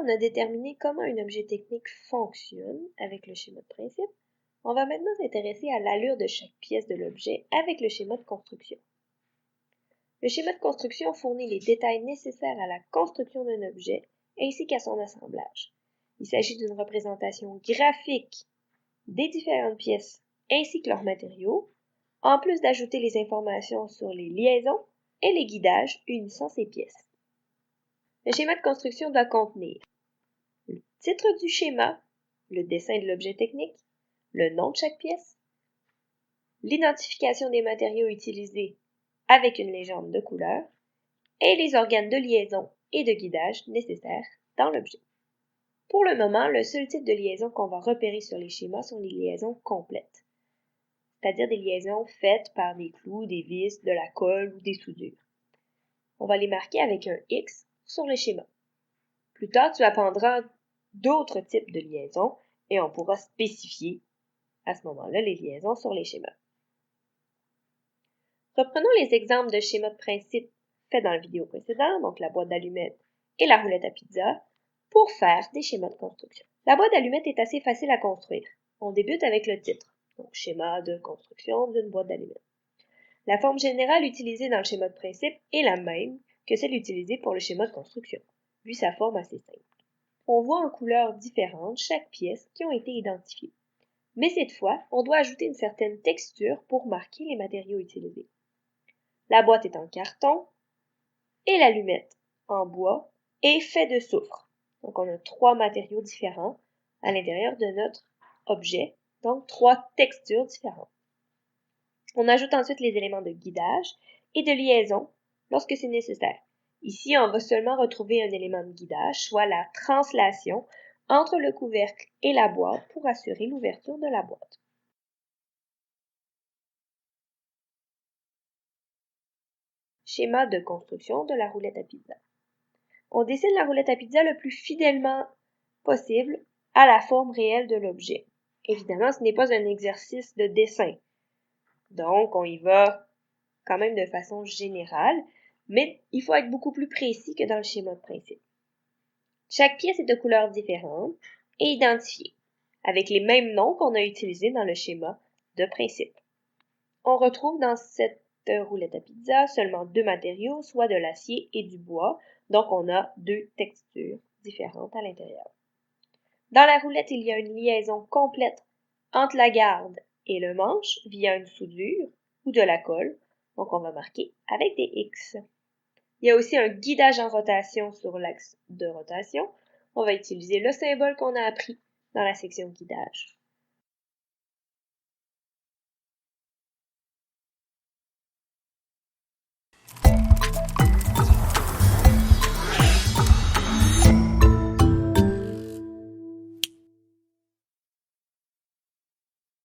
qu'on a déterminé comment un objet technique fonctionne avec le schéma de principe, on va maintenant s'intéresser à l'allure de chaque pièce de l'objet avec le schéma de construction. Le schéma de construction fournit les détails nécessaires à la construction d'un objet ainsi qu'à son assemblage. Il s'agit d'une représentation graphique des différentes pièces ainsi que leurs matériaux, en plus d'ajouter les informations sur les liaisons et les guidages unissant ces pièces. Le schéma de construction doit contenir le titre du schéma, le dessin de l'objet technique, le nom de chaque pièce, l'identification des matériaux utilisés avec une légende de couleur et les organes de liaison et de guidage nécessaires dans l'objet. Pour le moment, le seul type de liaison qu'on va repérer sur les schémas sont les liaisons complètes, c'est-à-dire des liaisons faites par des clous, des vis, de la colle ou des soudures. On va les marquer avec un X sur le schéma. Plus tard, tu apprendras d'autres types de liaisons et on pourra spécifier à ce moment-là les liaisons sur les schémas. Reprenons les exemples de schémas de principe faits dans la vidéo précédente, donc la boîte d'allumettes et la roulette à pizza, pour faire des schémas de construction. La boîte d'allumettes est assez facile à construire. On débute avec le titre, donc schéma de construction d'une boîte d'allumettes. La forme générale utilisée dans le schéma de principe est la même que celle utilisée pour le schéma de construction, vu sa forme assez simple. On voit en couleurs différentes chaque pièce qui ont été identifiées. Mais cette fois, on doit ajouter une certaine texture pour marquer les matériaux utilisés. La boîte est en carton et l'allumette en bois et fait de soufre. Donc on a 3 matériaux différents à l'intérieur de notre objet, donc 3 textures différentes. On ajoute ensuite les éléments de guidage et de liaison lorsque c'est nécessaire. Ici, on va seulement retrouver un élément de guidage, soit la translation entre le couvercle et la boîte pour assurer l'ouverture de la boîte. Schéma de construction de la roulette à pizza. On dessine la roulette à pizza le plus fidèlement possible à la forme réelle de l'objet. Évidemment, ce n'est pas un exercice de dessin. Donc, on y va quand même de façon générale, mais il faut être beaucoup plus précis que dans le schéma de principe. Chaque pièce est de couleurs différentes et identifiée, avec les mêmes noms qu'on a utilisés dans le schéma de principe. On retrouve dans cette roulette à pizza seulement 2 matériaux, soit de l'acier et du bois, donc on a 2 textures différentes à l'intérieur. Dans la roulette, il y a une liaison complète entre la garde et le manche via une soudure ou de la colle, donc on va marquer avec des X. Il y a aussi un guidage en rotation sur l'axe de rotation. On va utiliser le symbole qu'on a appris dans la section guidage.